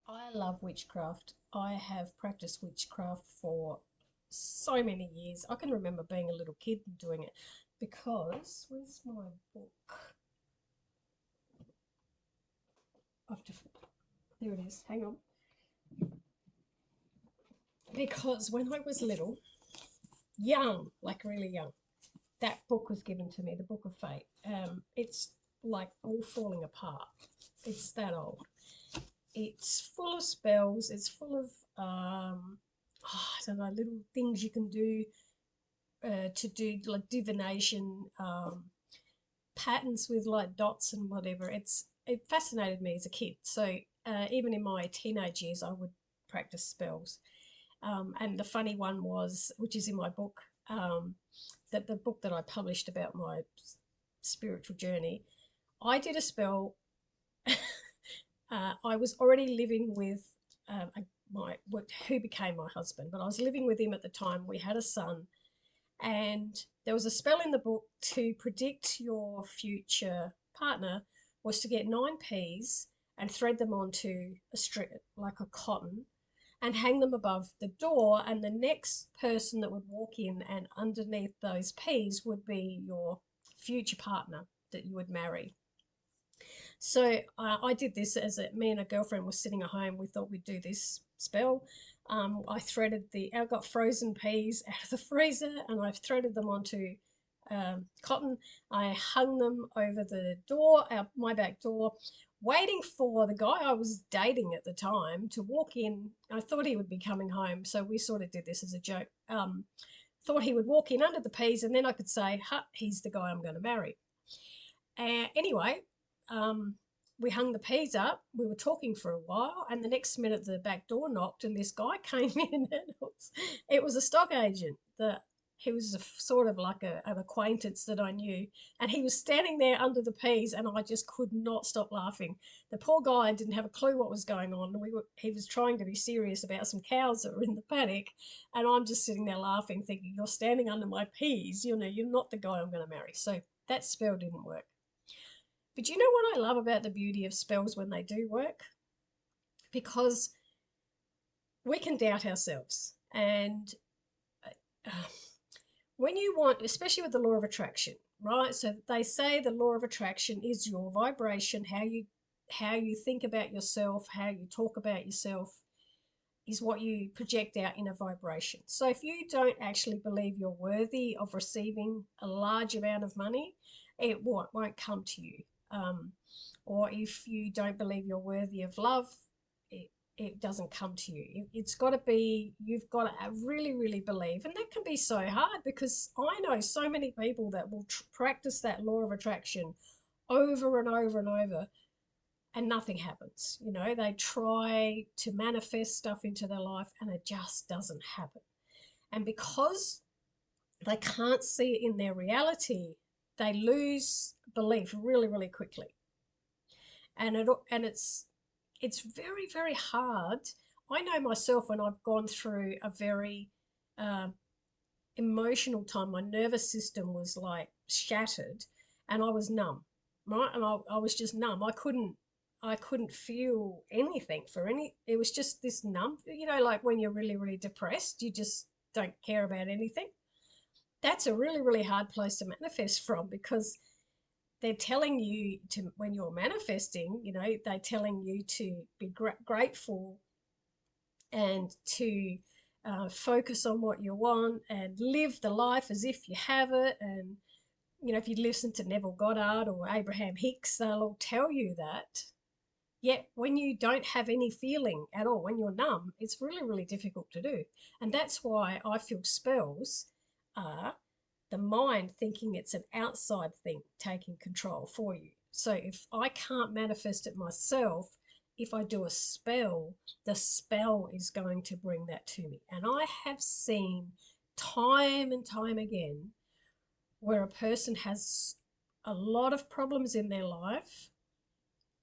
I love witchcraft. I have practiced witchcraft for so many years. I can remember being a little kid and doing it because where's my book? I have to, there it is. Hang on. Because when I was little, young, like really young, that book was given to me, the Book of Fate. It's like all falling apart. It's that old. It's full of spells. It's full of I don't know, little things you can do to do like divination, patterns with like dots and whatever. It fascinated me as a kid. So even in my teenage years, I would practice spells. And the funny one was, which is in my book, that the book that I published about my spiritual journey, I did a spell. I was already living with who became my husband, but I was living with him at the time. We had a son, and there was a spell in the book to predict your future partner was to get 9 peas and thread them onto a strip like a cotton and hang them above the door, and the next person that would walk in and underneath those peas would be your future partner that you would marry. So I did this me and a girlfriend were sitting at home. We thought we'd do this spell. I got frozen peas out of the freezer and I threaded them onto cotton. I hung them over the door, my back door, waiting for the guy I was dating at the time to walk in. I thought he would be coming home, so we sort of did this as a joke. Thought he would walk in under the peas and then I could say, he's the guy I'm going to marry. Anyway, um, we hung the peas up. We were talking for a while, and the next minute the back door knocked, and this guy came in. And it was a stock agent. He was sort of like an acquaintance that I knew, and he was standing there under the peas, and I just could not stop laughing. The poor guy didn't have a clue what was going on. He was trying to be serious about some cows that were in the paddock, and I'm just sitting there laughing, thinking, "You're standing under my peas. You know, you're not the guy I'm going to marry." So that spell didn't work. But you know what I love about the beauty of spells when they do work? Because we can doubt ourselves. And uh, when you want, especially with the law of attraction, right? So they say the law of attraction is your vibration, how you think about yourself, how you talk about yourself is what you project out in a vibration. So if you don't actually believe you're worthy of receiving a large amount of money, it won't come to you. Um, or if you don't believe you're worthy of love, it doesn't come to you. It's got to be, you've got to really, really believe. And that can be so hard because I know so many people that will practice that law of attraction over and over and over and nothing happens. You know, they try to manifest stuff into their life and it just doesn't happen. And because they can't see it in their reality, they lose belief really, really quickly. And it's very, very hard. I know myself when I've gone through a very uh, emotional time, my nervous system was like shattered and I was numb, right? And I was just numb. I couldn't feel anything for any, it was just this numb, like when you're really, really depressed, you just don't care about anything. That's a really, really hard place to manifest from because they're telling you to, when you're manifesting, they're telling you to be grateful and to focus on what you want and live the life as if you have it. And if you listen to Neville Goddard or Abraham Hicks, they'll all tell you that. Yet when you don't have any feeling at all, when you're numb, it's really, really difficult to do. And that's why I feel spells are the mind thinking it's an outside thing taking control for you. So if I can't manifest it myself, if I do a spell, the spell is going to bring that to me. And I have seen time and time again where a person has a lot of problems in their life,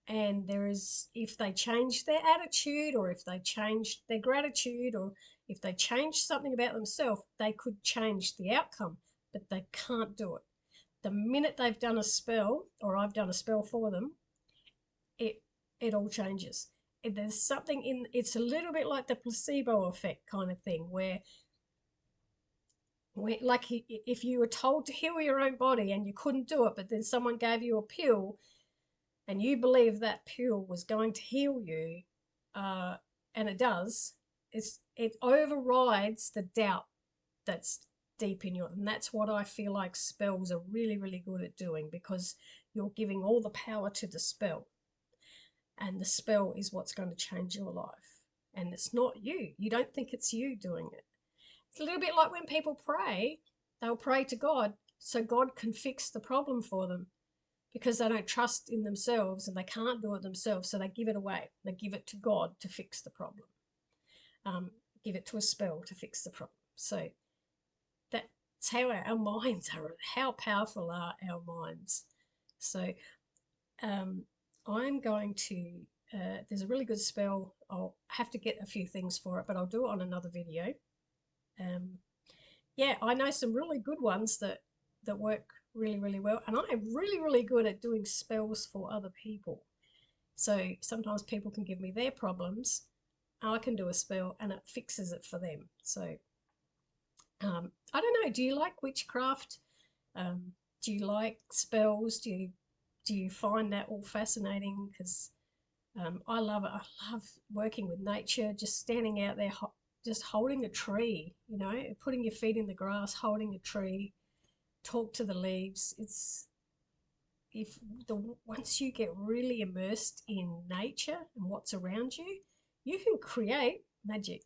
and if they change their attitude, or if they change their gratitude, or if they change something about themselves, they could change the outcome, but they can't do it. The minute they've done a spell, or I've done a spell for them, it it all changes. there's something in it's a little bit like the placebo effect kind of thing where like if you were told to heal your own body and you couldn't do it, but then someone gave you a pill and you believe that pill was going to heal you, uh, and it does, it overrides the doubt that's deep in you. And that's what I feel like spells are really, really good at doing, because you're giving all the power to the spell. And the spell is what's going to change your life. And it's not you. You don't think it's you doing it. It's a little bit like when people pray, they'll pray to God so God can fix the problem for them, because they don't trust in themselves and they can't do it themselves. So they give it away. They give it to God to fix the problem. Give it to a spell to fix the problem. So that's how our minds are. How powerful are our minds? So I'm going to, there's a really good spell. I'll have to get a few things for it, but I'll do it on another video. Yeah, I know some really good ones that work really, really well. And I am really, really good at doing spells for other people. So sometimes people can give me their problems. I can do a spell and it fixes it for them. So I don't know. Do you like witchcraft? Do you like spells? Do you find that all fascinating? Because I love it. I love working with nature, just standing out there, just holding a tree, putting your feet in the grass, holding a tree, talk to the leaves. It's if the once you get really immersed in nature and what's around you, you can create magic.